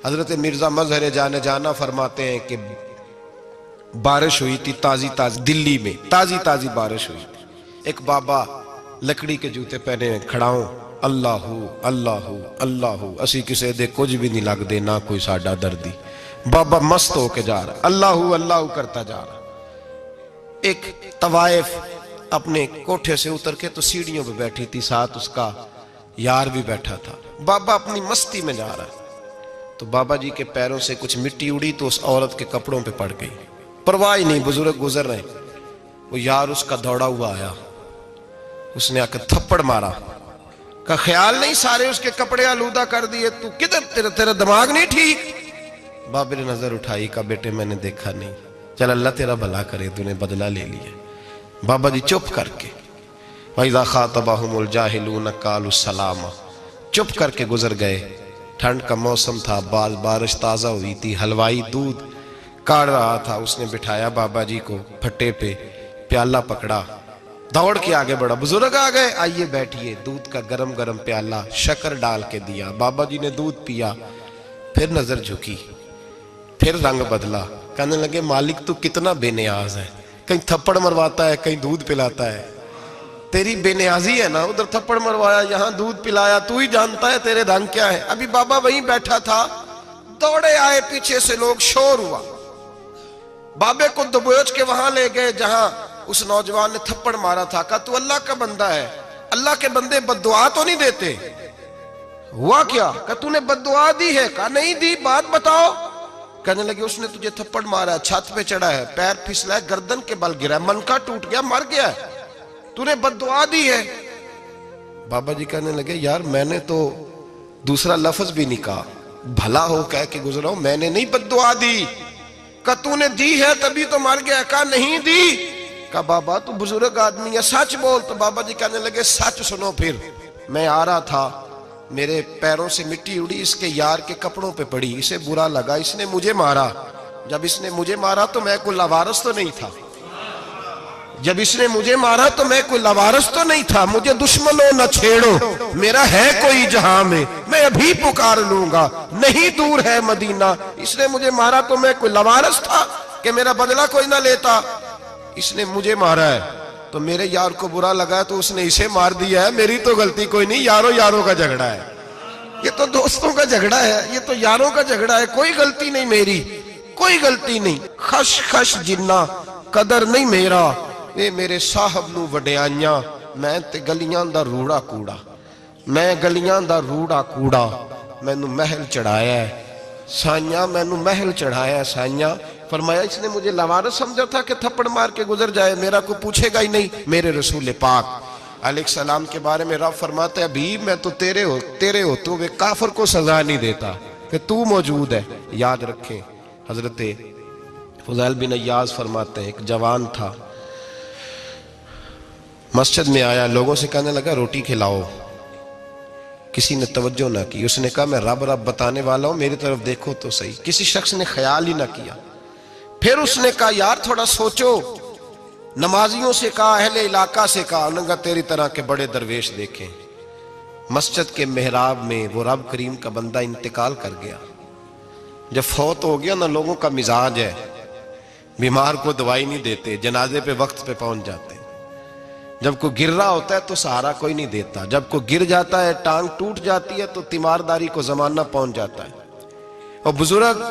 حضرت مرزا مظہر جانے جانا فرماتے ہیں کہ بارش ہوئی تھی تازی تازی، دلی میں تازی تازی بارش ہوئی تھی. ایک بابا لکڑی کے جوتے پہنے کھڑا ہوں، اللہ اللہ اللہ، اسی کسے دے کچھ بھی نہیں لگ دے، نہ کوئی ساڈا دردی. بابا مست ہو کے جا رہا، اللہ اللہ کرتا جا رہا. ایک طوائف اپنے کوٹھے سے اتر کے تو سیڑھیوں پہ بیٹھی تھی، ساتھ اس کا یار بھی بیٹھا تھا. بابا اپنی مستی میں جا رہا، تو بابا جی کے پیروں سے کچھ مٹی اڑی تو اس عورت کے کپڑوں پہ پڑ گئی. پرواہ نہیں، بزرگ گزر رہے. وہ یار اس کا دوڑا ہوا آیا، اس نے آ کے تھپڑ مارا. کا خیال نہیں سارے اس کے کپڑے آلودہ کر دیے، تو کدھر تیرا دماغ نہیں ٹھیک؟ بابے نے نظر اٹھائی، کہا بیٹے میں نے دیکھا نہیں، چل اللہ تیرا بھلا کرے، تو نے بدلہ لے لیا. بابا جی چپ کر کے وَإِذَا خَاطَبَهُمُ الْجَاهِلُونَ قَالُوا السَّلَامَ، چپ کر کے گزر گئے. ٹھنڈ کا موسم تھا، بارش تازہ ہوئی تھی، حلوائی دودھ کاڑ رہا تھا. اس نے بٹھایا بابا جی کو پھٹے پہ، پیالہ پکڑا، دوڑ کے آگے بڑھا. بزرگ آ گئے، آئیے بیٹھیے. دودھ کا گرم گرم پیالہ شکر ڈال کے دیا. بابا جی نے دودھ پیا، پھر نظر جھکی، پھر رنگ بدلا. کہنے لگے مالک تو کتنا بے نیاز ہے، کہیں تھپڑ مرواتا ہے، کہیں دودھ پلاتا ہے. تیری بے نیازی ہے نا، ادھر تھپڑ مروایا، یہاں دودھ پلایا، تو ہی جانتا ہے تیرے رنگ کیا ہے. ابھی بابا وہیں بیٹھا تھا، دوڑے آئے پیچھے سے لوگ، شور ہوا. بابے کو دبوچ کے وہاں لے گئے جہاں اس نوجوان نے تھپڑ مارا تھا. کہا تو اللہ کا بندہ ہے، اللہ کے بندے بد دعا تو نہیں دیتے. ہوا کیا؟ کہا تو نے بد دعا دی ہے؟ کہا نہیں دی، بات بتاؤ. کہنے لگے اس نے تجھے تھپڑ مارا ہے، چھت پہ چڑھا ہے، پیر پھسلا ہے، گردن کے بل گرا ہے، منکا ٹوٹ گیا، مر گیا ہے، تو نے بد دعا دی ہے. بابا جی کہنے لگے یار میں نے تو دوسرا لفظ بھی نہیں کہا، بھلا ہو کہہ کے گزرا ہوں، میں نے نہیں بد دعا دی. کہا تو نے دی ہے تبھی تو مر گیا. کہا نہیں دی. کہا بابا تو بزرگ آدمی ہے، سچ بول. تو بابا جی کہنے لگے سچ سنو. پھر میں آ رہا تھا، میرے پیروں سے مٹی اڑی، اس کے یار کے کپڑوں پہ پڑی، اسے برا لگا، اس نے مجھے مارا. جب اس نے مجھے مارا تو میں کوئی لاوارث تو نہیں تھا، جب اس نے مجھے مارا تو میں کوئی لاوارث تو نہیں تھا. مجھے دشمنوں نہ چھیڑو، میرا ہے کوئی جہاں میں ابھی پکار لوں گا، نہیں دور ہے مدینہ. اس نے مجھے مارا تو میں کوئی لاوارث تھا کہ میرا بدلہ کوئی نہ لیتا. اس نے مجھے مارا ہے تو میرے یار کو برا لگا تو اس نے اسے مار دیا ہے، میری تو غلطی کوئی نہیں. یاروں کا جھگڑا ہے، یہ تو دوستوں کا جھگڑا ہے، یہ تو یاروں کا جھگڑا ہے، کوئی غلطی نہیں میری، کوئی غلطی نہیں. خش خش جنہ قدر نہیں میرا، اے میرے صاحب نو وڈیاں، میں تے گلیاں دا روڑا کوڑا، میں گلیاں دا روڑا کوڑا. میں نو محل چڑھایا ہے سائیاں، میں نو محل چڑھایا ہے سائیاں. فرمایا اس نے مجھے لاوارث سمجھا تھا کہ تھپڑ مار کے گزر جائے، میرا کوئی پوچھے گا ہی نہیں. میرے رسول پاک علیہ السلام کے بارے میں رب فرماتا ہے ابھی میں تو تیرے ہوتے ہوئے کافر کو سزا نہیں دیتا کہ تو موجود ہے. یاد رکھیں حضرت فضیل بن عیاض فرماتے ہیں ایک جوان تھا، مسجد میں آیا، لوگوں سے کہنے لگا روٹی کھلاؤ. کسی نے توجہ نہ کی. اس نے کہا میں رب بتانے والا ہوں، میری طرف دیکھو تو صحیح. کسی شخص نے خیال ہی نہ کیا. پھر اس نے کہا یار تھوڑا سوچو. نمازیوں سے کہا، اہل علاقہ سے کہا، انہوں نے کہا تیری طرح کے بڑے درویش دیکھیں. مسجد کے محراب میں وہ رب کریم کا بندہ انتقال کر گیا. جب فوت ہو گیا نا، لوگوں کا مزاج ہے، بیمار کو دوائی نہیں دیتے، جنازے پہ وقت پہ پہنچ جاتے. جب کوئی گر رہا ہوتا ہے تو سہارا کوئی نہیں دیتا، جب کوئی گر جاتا ہے، ٹانگ ٹوٹ جاتی ہے تو تیمارداری کو زمانہ پہنچ جاتا ہے. اور بزرگ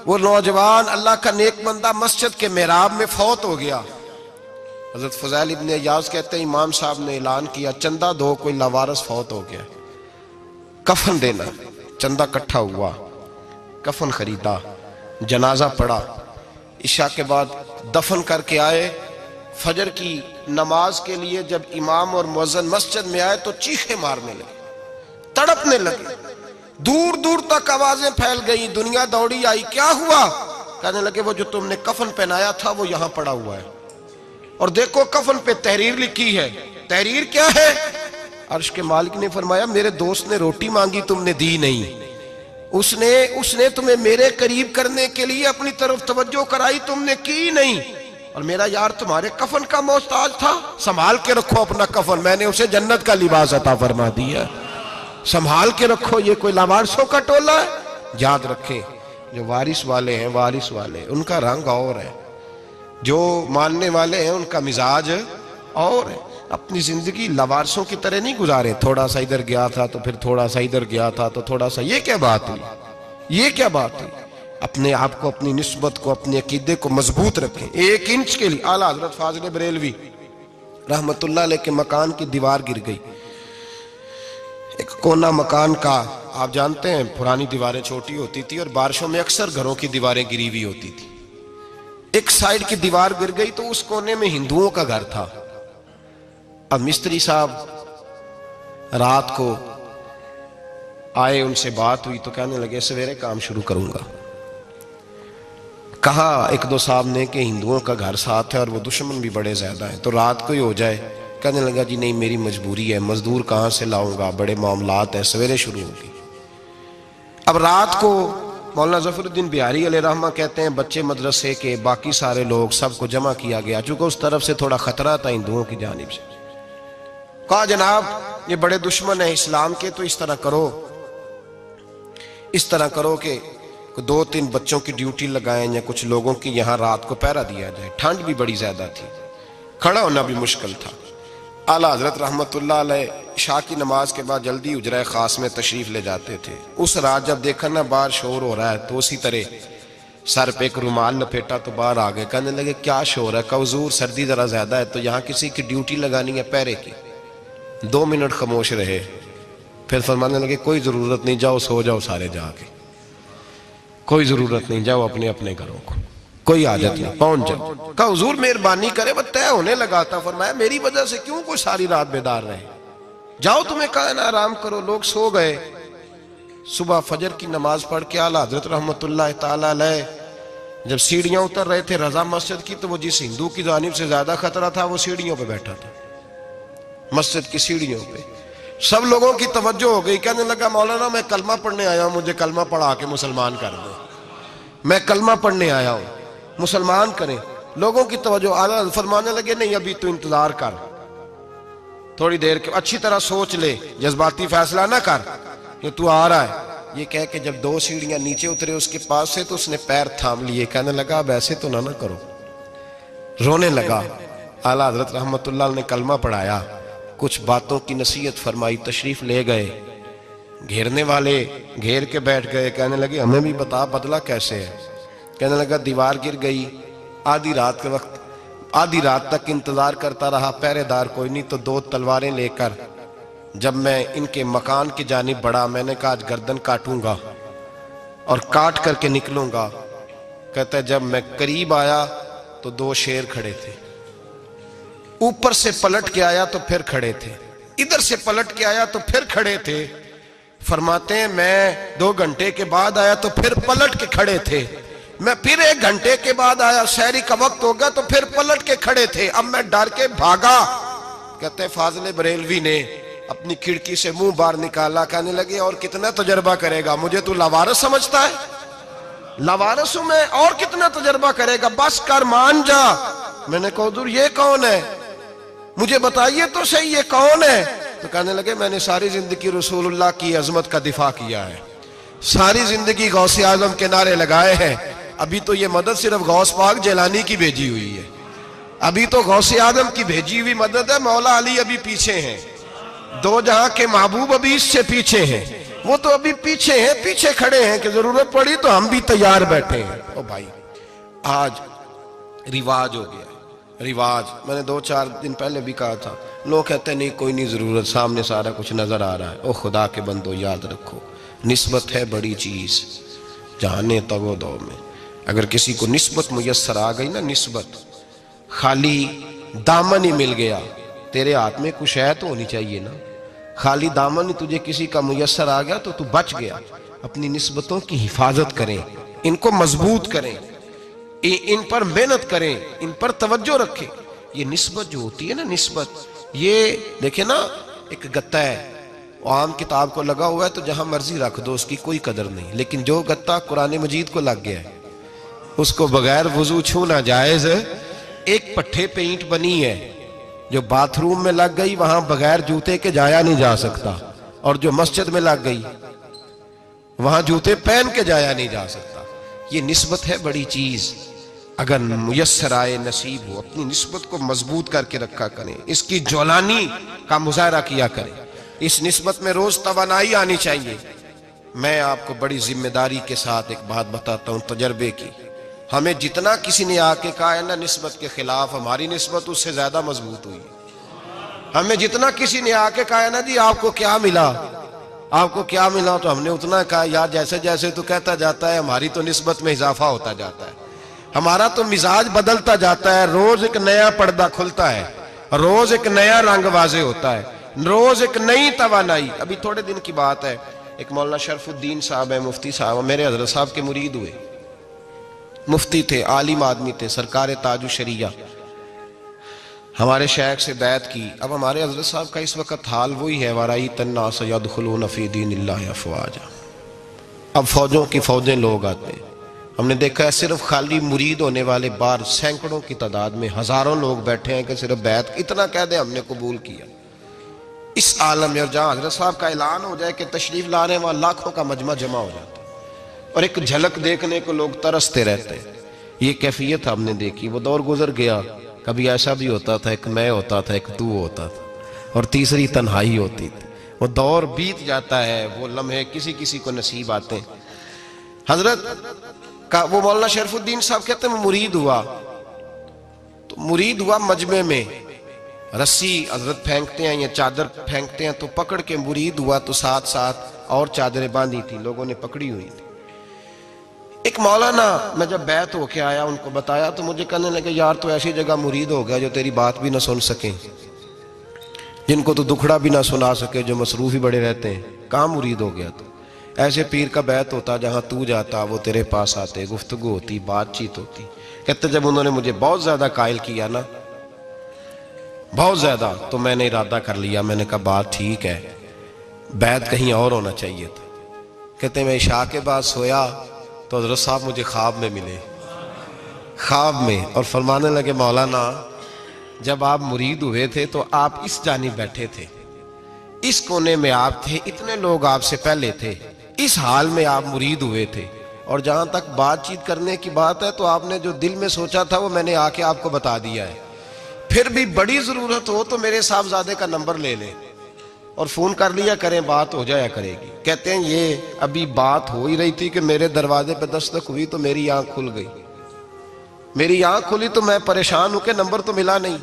وہ نوجوان اللہ کا نیک بندہ مسجد کے محراب میں فوت ہو گیا. حضرت فضیل ابن عیاض کہتے ہیں امام صاحب نے اعلان کیا چندہ دو، کوئی لاوارث فوت ہو گیا، کفن دینا. چندہ کٹھا ہوا، کفن خریدا، جنازہ پڑا. عشاء کے بعد دفن کر کے آئے. فجر کی نماز کے لیے جب امام اور مؤذن مسجد میں آئے تو چیخیں مارنے لگے، تڑپنے لگے. دور دور تک آوازیں پھیل گئی، دنیا دوڑی آئی. کیا ہوا؟ کہنے لگے وہ جو تم نے کفن پہنایا تھا وہ یہاں پڑا ہوا ہے، اور دیکھو کفن پہ تحریر لکھی ہے. تحریر کیا ہے؟ عرش کے مالک نے فرمایا میرے دوست نے روٹی مانگی تم نے دی نہیں، اس نے تمہیں میرے قریب کرنے کے لیے اپنی طرف توجہ کرائی، تم نے کی نہیں. اور میرا یار تمہارے کفن کا محتاج تھا، سنبھال کے رکھو اپنا کفن، میں نے اسے جنت کا لباس عطا فرما دیا، سنبھال کے رکھو. یہ کوئی لاوارثوں کا ٹولہ ہے؟ یاد رکھیں جو وارث والے ہیں، وارث والے ان کا رنگ اور ہے، جو ماننے والے ہیں ان کا مزاج اور ہے۔ اپنی زندگی لوارثوں کی طرح نہیں گزارے، تھوڑا سا ادھر گیا تھا تو پھر تھوڑا سا ادھر گیا تھا تو تھوڑا سا، یہ کیا بات ہوئی، یہ کیا بات ہوئی؟ اپنے آپ کو، اپنی نسبت کو، اپنے عقیدے کو مضبوط رکھیں۔ 1 انچ کے لیے اعلیٰ حضرت فاضل بریلوی رحمت اللہ علیہ کے مکان کی دیوار گر گئی، ایک کونا مکان کا، آپ جانتے ہیں پرانی دیواریں چھوٹی ہوتی تھی اور بارشوں میں اکثر گھروں کی دیواریں گری ہوئی ہوتی تھی، ایک سائیڈ کی دیوار گر گئی تو اس کونے میں ہندوؤں کا گھر تھا۔ اب مستری صاحب رات کو آئے، ان سے بات ہوئی تو کہنے لگے سویرے کام شروع کروں گا۔ کہا 1-2 صاحب نے کہ ہندوؤں کا گھر ساتھ ہے اور وہ دشمن بھی بڑے زیادہ ہیں، تو رات کو ہی ہو جائے۔ کہنے لگا جی نہیں، میری مجبوری ہے، مزدور کہاں سے لاؤں گا، بڑے معاملات ہیں، سویرے شروع ہوگی۔ اب رات کو مولانا ظفر الدین بہاری علیہ رحمہ کہتے ہیں بچے مدرسے کے، باقی سارے لوگ، سب کو جمع کیا گیا، چونکہ اس طرف سے تھوڑا خطرہ تھا ہندوؤں کی جانب سے۔ کہا جناب یہ بڑے دشمن ہیں اسلام کے، تو اس طرح کرو کہ 2-3 بچوں کی ڈیوٹی لگائیں یا کچھ لوگوں کی یہاں رات کو پہرا دیا جائے، ٹھنڈ بھی بڑی زیادہ تھی، کھڑا ہونا بھی مشکل تھا۔ اعلیٰ حضرت رحمت اللہ علیہ عشاء کی نماز کے بعد جلدی حجرہ خاص میں تشریف لے جاتے تھے۔ اس رات جب دیکھا نا باہر شور ہو رہا ہے تو اسی طرح سر پہ ایک رومال لپیٹا تو باہر آ گئے، کہنے لگے کیا شور ہے؟ کہا حضور سردی ذرا زیادہ ہے تو یہاں کسی کی ڈیوٹی لگانی ہے پہرے کی۔ 2 منٹ خاموش رہے، پھر فرمانے لگے کوئی ضرورت نہیں، جاؤ سو جاؤ سارے جا کے، کوئی ضرورت نہیں، جاؤ اپنے اپنے گھروں کو، کوئی حاجت نہیں، پہنچ جاؤ۔ کہا حضور مہربانی کرے، وہ طے ہونے لگا تھا۔ فرمایا میری وجہ سے کیوں کوئی ساری رات بیدار رہے، جاؤ تمہیں کہا نا آرام کرو۔ لوگ سو گئے۔ صبح فجر کی نماز پڑھ کے اعلیٰ حضرت رحمت اللہ تعالی علیہ جب سیڑھیاں اتر رہے تھے رضا مسجد کی، تو وہ جس ہندو کی جانب سے زیادہ خطرہ تھا وہ سیڑھیوں پہ بیٹھا تھا، مسجد کی سیڑھیوں پہ۔ سب لوگوں کی توجہ ہو گئی، کہنے لگا مولانا میں کلمہ پڑھنے آیا ہوں، مجھے کلمہ پڑھا کے مسلمان کر دو، میں کلمہ پڑھنے آیا ہوں، مسلمان کریں۔ لوگوں کی توجہ، اعلیٰ فرمانے لگے نہیں ابھی تو انتظار کر، تھوڑی دیر کے اچھی طرح سوچ لے، جذباتی فیصلہ نہ کر، یہ تو آ رہا ہے۔ یہ کہہ کے جب 2 سیڑھیاں نیچے اترے اس کے پاس سے تو اس نے پیر تھام لیے، کہنے لگا اب ایسے تو نہ کرو، رونے لگا۔ اعلیٰ حضرت رحمت اللہ نے کلمہ پڑھایا، کچھ باتوں کی نصیحت فرمائی، تشریف لے گئے۔ گھیرنے والے گھیر کے بیٹھ گئے، کہنے لگے ہمیں بھی بتا بدلہ کیسے ہے۔ کہنے لگا دیوار گر گئی، آدھی رات کے وقت، آدھی رات تک انتظار کرتا رہا، پہرے دار کوئی نہیں، تو 2 تلواریں لے کر جب میں ان کے مکان کی جانب بڑھا، میں نے کہا آج گردن کاٹوں گا اور کاٹ کر کے نکلوں گا۔ کہتا ہے جب میں قریب آیا تو 2 شیر کھڑے تھے، اوپر سے پلٹ کے آیا تو پھر کھڑے تھے، ادھر سے پلٹ کے آیا تو پھر کھڑے تھے۔ فرماتے ہیں میں 2 گھنٹے کے بعد آیا تو پھر پلٹ کے کھڑے تھے، میں پھر 1 گھنٹے کے بعد آیا، سحری کا وقت ہو گیا تو پھر پلٹ کے کھڑے تھے، اب میں ڈر کے بھاگا۔ کہتے ہیں فاضل بریلوی نے اپنی کھڑکی سے منہ باہر نکالا، کہنے لگے اور کتنا تجربہ کرے گا، مجھے تو لاوارث سمجھتا ہے، لاوارث ہوں میں، اور کتنا تجربہ کرے گا، بس کر مان جا۔ میں نے کہا حضور یہ کون ہے، مجھے بتائیے تو صحیح یہ کون ہے۔ تو کہنے لگے میں نے ساری زندگی رسول اللہ کی عظمت کا دفاع کیا ہے، ساری زندگی غوث اعظم کے نعرے لگائے ہیں، ابھی تو یہ مدد صرف غوث پاک جیلانی کی بھیجی ہوئی ہے، ابھی تو غوث اعظم کی بھیجی ہوئی مدد ہے، مولا علی ابھی پیچھے ہیں، 2 جہاں کے محبوب ابھی اس سے پیچھے ہیں، وہ تو ابھی پیچھے ہیں، پیچھے کھڑے ہیں کہ ضرورت پڑی تو ہم بھی تیار بیٹھے ہیں۔ او بھائی آج رواج ہو گیا، رواج، میں نے 2-4 دن پہلے بھی کہا تھا، لوگ کہتے ہیں نہیں کوئی نہیں ضرورت، سامنے سارا کچھ نظر آ رہا ہے۔ او خدا کے بندو یاد رکھو، نسبت ہے بڑی چیز، جانے تگو دو میں، اگر کسی کو نسبت میسر آ گئی نا، نسبت، خالی دامن ہی مل گیا، تیرے ہاتھ میں کچھ ہے تو ہونی چاہیے نا، خالی دامن ہی تجھے کسی کا میسر آ گیا تو بچ گیا۔ اپنی نسبتوں کی حفاظت کریں، ان کو مضبوط کریں، ان پر محنت کریں، ان پر توجہ رکھیں۔ یہ نسبت جو ہوتی ہے نا، نسبت، یہ دیکھیں نا ایک گتا ہے، عام کتاب کو لگا ہوا ہے تو جہاں مرضی رکھ دو، اس کی کوئی قدر نہیں، لیکن جو گتا قرآن مجید کو لگ گیا ہے اس کو بغیر وضو چھونا جائز ہے۔ ایک پٹھے پہ اینٹ بنی ہے، جو باتھ روم میں لگ گئی وہاں بغیر جوتے کے جایا نہیں جا سکتا، اور جو مسجد میں لگ گئی وہاں جوتے پہن کے جایا نہیں جا سکتا. یہ نسبت ہے بڑی چیز. اگر میسر آئے نصیب ہو اپنی نسبت کو مضبوط کر کے رکھا کریں, اس کی جولانی کا مظاہرہ کیا کریں. اس نسبت میں روز توانائی آنی چاہیے. میں آپ کو بڑی ذمہ داری کے ساتھ ایک بات بتاتا ہوں تجربے کی. ہمیں جتنا کسی نے آ کے کہا ہے نا نسبت کے خلاف, ہماری نسبت اس سے زیادہ مضبوط ہوئی. ہمیں جتنا کسی نے آ کے کہا ہے نا جی آپ کو کیا ملا, آپ کو کیا ملا, تو ہم نے اتنا کہا یار جیسے جیسے تو کہتا جاتا ہے ہماری تو نسبت میں اضافہ ہوتا جاتا ہے, ہمارا تو مزاج بدلتا جاتا ہے. روز ایک نیا پردہ کھلتا ہے, روز ایک نیا رنگ واضح ہوتا ہے, روز ایک نئی توانائی. ابھی تھوڑے دن کی بات ہے, ایک مولانا شرف الدین صاحب ہے, مفتی صاحب, میرے حضرت صاحب کے مرید ہوئے. مفتی تھے, عالم آدمی تھے, سرکار تاج الشریعہ, ہمارے شیخ سے بیعت کی. اب ہمارے حضرت صاحب کا اس وقت حال وہی ہے وَرَأَيْتَ النَّاسَ يَدْخُلُونَ فِي دِينِ اللَّهِ أَفْوَاجًا. اب فوجوں کی فوجیں لوگ آتے ہیں. ہم نے دیکھا ہے صرف خالی مرید ہونے والے باہر سینکڑوں کی تعداد میں ہزاروں لوگ بیٹھے ہیں کہ صرف بیعت اتنا کہہ دیں ہم نے قبول کیا. اس عالم میں اور جہاں حضرت صاحب کا اعلان ہو جائے کہ تشریف لا رہے ہیں وہاں لاکھوں کا مجمع جمع ہو جاتا ہے اور ایک جھلک دیکھنے کو لوگ ترستے رہتے ہیں. یہ کیفیت ہم نے دیکھی. وہ دور گزر گیا. کبھی ایسا بھی ہوتا تھا ایک میں ہوتا تھا, ایک تو ہوتا تھا, اور تیسری تنہائی ہوتی تھی. وہ دور بیت جاتا ہے, وہ لمحے کسی کسی کو نصیب آتے ہیں. حضرت کا وہ مولانا شرف الدین صاحب کہتے ہیں مرید ہوا, تو مرید ہوا مجمع میں, رسی حضرت پھینکتے ہیں یا چادر پھینکتے ہیں تو پکڑ کے مرید ہوا, تو ساتھ ساتھ اور چادریں باندھی تھی لوگوں نے پکڑی ہوئی تھی. ایک مولانا, میں جب بیعت ہو کے آیا ان کو بتایا تو مجھے کہنے لگے یار تو ایسی جگہ مرید ہو گیا جو تیری بات بھی نہ سن سکیں, جن کو تو دکھڑا بھی نہ سنا سکے, جو مصروف ہی بڑے رہتے ہیں. کہاں مرید ہو گیا تو؟ ایسے پیر کا بیعت ہوتا جہاں تو جاتا وہ تیرے پاس آتے, گفتگو ہوتی, بات چیت ہوتی. کہتے جب انہوں نے مجھے بہت زیادہ قائل کیا نا, بہت زیادہ, تو میں نے ارادہ کر لیا. میں نے کہا بات ٹھیک ہے, بیعت کہیں اور ہونا چاہیے تھا. کہتے میں عشاء کے بعد سویا تو حضرت صاحب مجھے خواب میں ملے, خواب میں, اور فرمانے لگے مولانا جب آپ مرید ہوئے تھے تو آپ اس جانب بیٹھے تھے, اس کونے میں آپ تھے, اتنے لوگ آپ سے پہلے تھے, اس حال میں آپ مرید ہوئے تھے, اور جہاں تک بات چیت کرنے کی بات ہے تو آپ نے جو دل میں سوچا تھا وہ میں نے آ کے آپ کو بتا دیا ہے. پھر بھی بڑی ضرورت ہو تو میرے صاحبزادے کا نمبر لے لیں اور فون کر لیا کریں, بات ہو جایا کرے گی. کہتے ہیں یہ ابھی بات ہو ہی رہی تھی کہ میرے دروازے پہ دستک ہوئی تو میری آنکھ کھل گئی. میری آنکھ کھلی تو میں پریشان ہوں کہ نمبر تو ملا نہیں.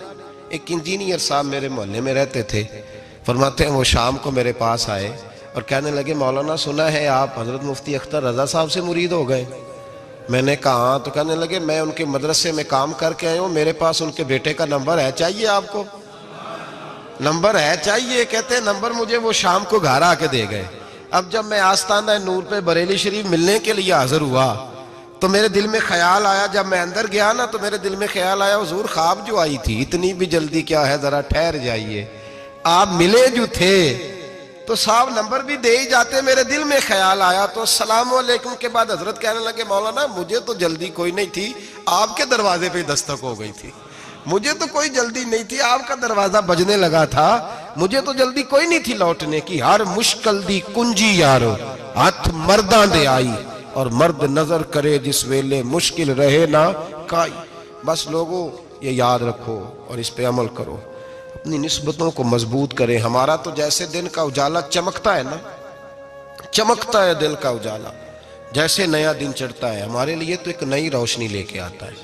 ایک انجینئر صاحب میرے محلے میں رہتے تھے, فرماتے ہیں وہ شام کو میرے پاس آئے اور کہنے لگے مولانا سنا ہے آپ حضرت مفتی اختر رضا صاحب سے مرید ہو گئے. میں نے کہا ہاں. تو کہنے لگے میں ان کے مدرسے میں کام کر کے آئے ہوں, میرے پاس ان کے بیٹے کا نمبر ہے, چاہیے آپ کو؟ نمبر ہے چاہیے. کہتے ہیں نمبر مجھے وہ شام کو گھر آ کے دے گئے. اب جب میں آستانہ نور پہ بریلی شریف ملنے کے لیے حاضر ہوا تو میرے دل میں خیال آیا, جب میں اندر گیا نا تو میرے دل میں خیال آیا حضور خواب جو آئی تھی اتنی بھی جلدی کیا ہے, ذرا ٹھہر جائیے, آپ ملے جو تھے تو صاحب نمبر بھی دے ہی جاتے. میرے دل میں خیال آیا تو السلام علیکم کے بعد حضرت کہنے لگے مولانا مجھے تو جلدی کوئی نہیں تھی, آپ کے دروازے پہ دستک ہو گئی تھی. مجھے تو کوئی جلدی نہیں تھی, آپ کا دروازہ بجنے لگا تھا, مجھے تو جلدی کوئی نہیں تھی لوٹنے کی. ہر مشکل دی کنجی یارو ہاتھ مرداں دے آئی, اور مرد نظر کرے جس ویلے مشکل رہے نہ کائی. بس لوگوں یہ یاد رکھو اور اس پہ عمل کرو, اپنی نسبتوں کو مضبوط کریں. ہمارا تو جیسے دن کا اجالا چمکتا ہے نا, چمکتا ہے دل کا اجالا, جیسے نیا دن چڑھتا ہے ہمارے لیے تو ایک نئی روشنی لے کے آتا ہے.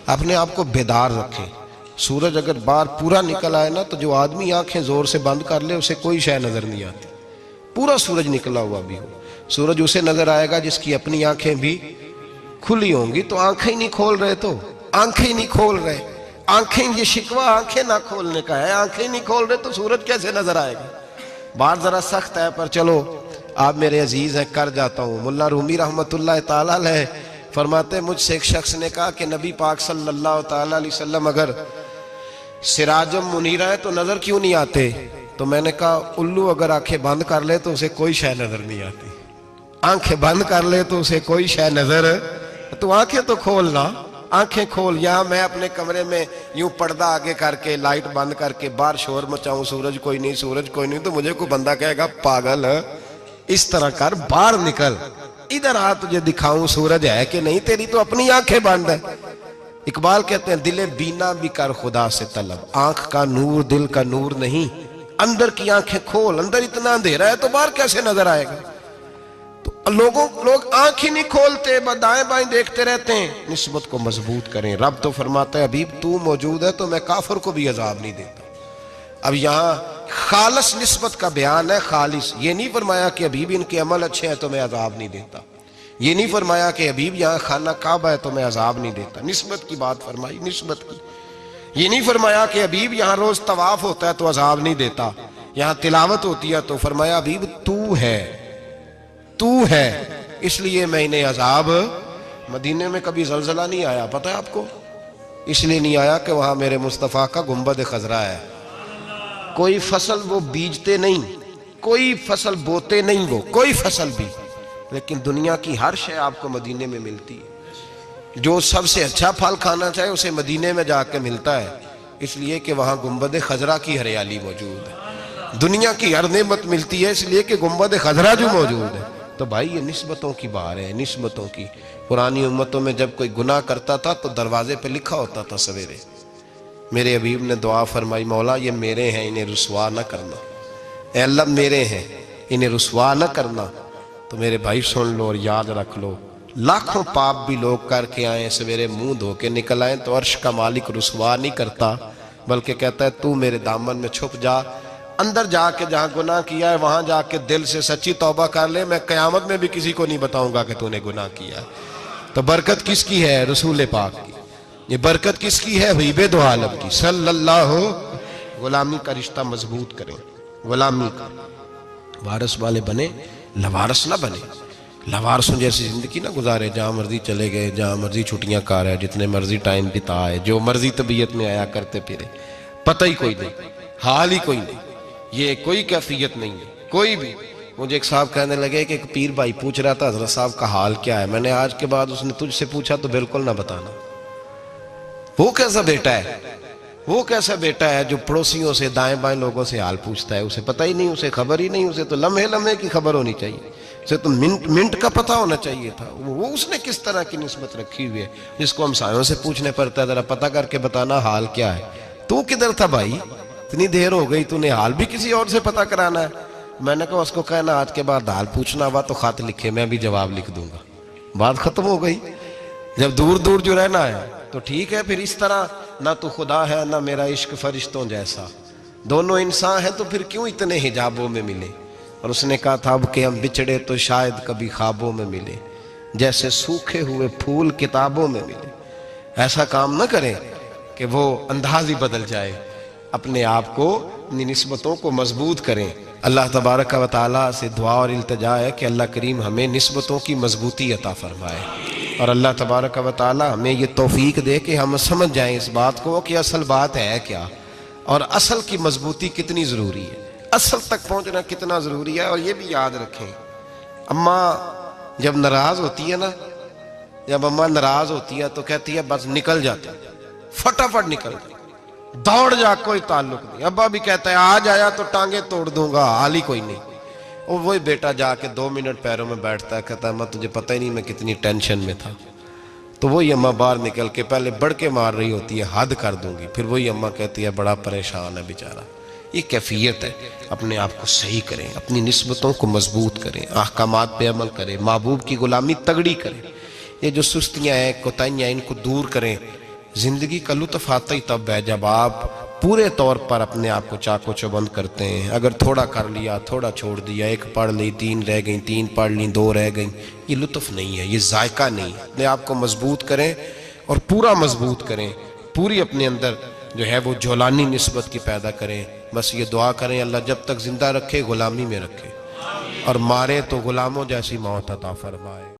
اپنے آپ کو بیدار رکھیں. سورج اگر باہر پورا نکل آئے نا تو جو آدمی آنکھیں زور سے بند کر لے اسے کوئی شے نظر نہیں آتی. پورا سورج نکلا ہوا بھی ہو, سورج اسے نظر آئے گا جس کی اپنی آنکھیں بھی کھلی ہوں گی. تو آنکھیں نہیں کھول رہے, تو آنکھیں نہیں کھول رہے, آنکھیں, یہ شکوہ آنکھیں نہ کھولنے کا ہے. آنکھیں نہیں کھول رہے تو سورج کیسے نظر آئے گا؟ بات ذرا سخت ہے پر چلو آپ میرے عزیز ہیں, کر جاتا ہوں. ملا رومی رحمت اللہ تعالیٰ علیہ فرماتے مجھ سے ایک شخص نے کہا کہ نبی پاک صلی اللہ تعالیٰ علیہ وسلم اگر سراجم منیرہ ہے تو نظر کیوں نہیں آتے؟ تو میں نے کہا الو اگر آنکھیں بند کر لے تو اسے کوئی شے نظر نہیں آتی. آنکھیں بند کر لے تو اسے کوئی شے نظر, تو آنکھیں تو کھولنا, آنکھیں کھول. یہاں میں اپنے کمرے میں یوں پردہ آگے کر کے لائٹ بند کر کے باہر شور مچاؤں, سورج کوئی نہیں, سورج کوئی نہیں, تو مجھے کوئی بندہ کہے گا پاگل, اس طرح کر, باہر نکل, ادھر آ تجھے دکھاؤں سورج ہے کہ نہیں، تیری تو اپنی آنکھیں بند ہے۔ اقبال کہتے ہیں دل بینا بھی کر خدا سے طلب، آنکھ کا نور دل کا نور نہیں، اندر کی آنکھیں کھول، اندر اتنا اندھیرا ہے تو باہر کیسے نظر آئے گا؟ تو لوگ آنکھ ہی نہیں کھولتے، دائیں بائیں دیکھتے رہتے ہیں۔ نسبت کو مضبوط کریں۔ رب تو فرماتا ہے حبیب تو موجود ہے تو میں کافر کو بھی عذاب نہیں دیتا۔ اب یہاں خالص نسبت کا بیان ہے، خالص، یہ نہیں فرمایا کہ حبیب ان کے عمل اچھے ہیں تو میں عذاب نہیں دیتا، یہ نہیں فرمایا کہ حبیب یہاں خانہ کعبہ ہے تو میں عذاب نہیں دیتا، نسبت کی بات فرمائی، نسبت کی۔ یہ نہیں فرمایا کہ حبیب یہاں روز طواف ہوتا ہے تو عذاب نہیں دیتا، یہاں تلاوت ہوتی ہے تو فرمایا حبیب تو ہے اس لیے میں انہیں عذاب۔ مدینے میں کبھی زلزلہ نہیں آیا، پتہ ہے آپ کو؟ اس لیے نہیں آیا کہ وہاں میرے مصطفیٰ کا گنبد خضرا ہے۔ کوئی فصل وہ بیجتے نہیں، کوئی فصل بوتے نہیں، وہ کوئی فصل بھی، لیکن دنیا کی ہر شے آپ کو مدینے میں ملتی ہے۔ جو سب سے اچھا پھل کھانا چاہے اسے مدینے میں جا کے ملتا ہے، اس لیے کہ وہاں گنبد خضرا کی ہریالی موجود ہے۔ دنیا کی ہر نعمت ملتی ہے اس لیے کہ گنبد خضرا جو موجود ہے۔ تو بھائی یہ نسبتوں کی بار ہے، نسبتوں کی۔ پرانی امتوں میں جب کوئی گناہ کرتا تھا تو دروازے پہ لکھا ہوتا تھا سویرے، میرے حبیب نے دعا فرمائی مولا یہ میرے ہیں انہیں رسوا نہ کرنا، اے اللہ میرے ہیں انہیں رسوا نہ کرنا۔ تو میرے بھائی سن لو اور یاد رکھ لو، لاکھوں پاپ بھی لوگ کر کے آئیں، سویرے منہ دھو کے نکل آئیں تو عرش کا مالک رسوا نہیں کرتا، بلکہ کہتا ہے تو میرے دامن میں چھپ جا، اندر جا کے جہاں گناہ کیا ہے وہاں جا کے دل سے سچی توبہ کر لے، میں قیامت میں بھی کسی کو نہیں بتاؤں گا کہ تو نے گناہ کیا ہے۔ تو برکت کس کی ہے؟ رسول پاک کی۔ یہ برکت کس کی ہے؟ حبیب دو عالم کی صلی اللہ۔ غلامی کا رشتہ مضبوط کریں، غلامی کا، وارث والے بنے، لوارث نہ بنے۔ لوارثوں جیسی زندگی نہ گزارے، جہاں مرضی چلے گئے، جہاں مرضی چھٹیاں کار ہے، جتنے مرضی ٹائم بتائے، جو مرضی طبیعت میں آیا کرتے پھرے، پتہ ہی کوئی نہیں، حال ہی کوئی نہیں، یہ کوئی کیفیت نہیں ہے کوئی بھی۔ مجھے ایک صاحب کہنے لگے کہ ایک پیر بھائی پوچھ رہا تھا حضرت صاحب کا حال کیا ہے، میں نے آج کے بعد اس نے تجھ سے پوچھا تو بالکل نہ بتانا۔ وہ کیسا بیٹا ہے، وہ کیسا بیٹا ہے جو پڑوسیوں سے دائیں بائیں لوگوں سے حال پوچھتا ہے، اسے پتہ ہی نہیں، اسے خبر ہی نہیں، اسے تو لمحے لمحے کی خبر ہونی چاہیے، اسے تو منٹ کا پتہ ہونا چاہیے تھا۔ وہ اس نے کس طرح کی نسبت رکھی ہوئی ہے جس کو ہم سایوں سے پوچھنے پڑتا ہے ذرا پتہ کر کے بتانا حال کیا ہے۔ تو کدھر تھا بھائی، اتنی دیر ہو گئی، تو نے حال بھی کسی اور سے پتہ کرانا ہے؟ میں نے کہا اس کو کہنا آج کے بعد حال پوچھنا ہوا تو خط لکھے، میں بھی جواب لکھ دوں گا، بات ختم ہو گئی۔ جب دور دور جو رہنا ہے تو ٹھیک ہے، پھر اس طرح نہ تو خدا ہے نہ میرا عشق فرشتوں جیسا، دونوں انسان ہیں تو پھر کیوں اتنے حجابوں میں ملے؟ اور اس نے کہا تھا اب کہ ہم بچھڑے تو شاید کبھی خوابوں میں ملے، جیسے سوکھے ہوئے پھول کتابوں میں ملے۔ ایسا کام نہ کریں کہ وہ انداز ہی بدل جائے، اپنے آپ کو، اپنی نسبتوں کو مضبوط کریں۔ اللہ تبارک و تعالیٰ سے دعا اور التجا ہے کہ اللہ کریم ہمیں نسبتوں کی مضبوطی عطا فرمائے، اور اللہ تبارک و تعالیٰ ہمیں یہ توفیق دے کہ ہم سمجھ جائیں اس بات کو کہ اصل بات ہے کیا، اور اصل کی مضبوطی کتنی ضروری ہے، اصل تک پہنچنا کتنا ضروری ہے۔ اور یہ بھی یاد رکھیں، اماں جب ناراض ہوتی ہے نا، جب اماں ناراض ہوتی ہے تو کہتی ہے بس نکل جاتی، فٹافٹ نکل جاتی، دوڑ جا، کوئی تعلق نہیں۔ ابا بھی کہتا ہے آج آیا تو ٹانگیں توڑ دوں گا، حال ہی کوئی نہیں۔ اور وہی بیٹا جا کے 2 منٹ پیروں میں بیٹھتا ہے، کہتا ہے اماں تجھے پتہ ہی نہیں میں کتنی ٹینشن میں تھا۔ تو وہی اماں باہر نکل کے پہلے بڑھ کے مار رہی ہوتی ہے حد کر دوں گی، پھر وہی اماں کہتی ہے بڑا پریشان ہے بیچارہ۔ یہ کیفیت ہے، اپنے آپ کو صحیح کریں، اپنی نسبتوں کو مضبوط کریں، احکامات پہ عمل کریں، محبوب کی غلامی تگڑی کریں۔ یہ جو سستیاں ہیں، کوتاہیاں ہیں، ان کو دور کریں۔ زندگی کا لطف آتا ہی تب ہے جب آپ پورے طور پر اپنے آپ کو چاقو چوبند کرتے ہیں۔ اگر تھوڑا کر لیا، تھوڑا چھوڑ دیا، 1 پڑھ لی، 3 رہ گئیں، 3 پڑھ لیں، 2 رہ گئیں، یہ لطف نہیں ہے، یہ ذائقہ نہیں ہے۔ اپنے آپ کو مضبوط کریں اور پورا مضبوط کریں، پوری اپنے اندر جو ہے وہ جولانی نسبت کی پیدا کریں۔ بس یہ دعا کریں اللہ جب تک زندہ رکھے غلامی میں رکھے، اور مارے تو غلاموں جیسی موت عطا فرمائے۔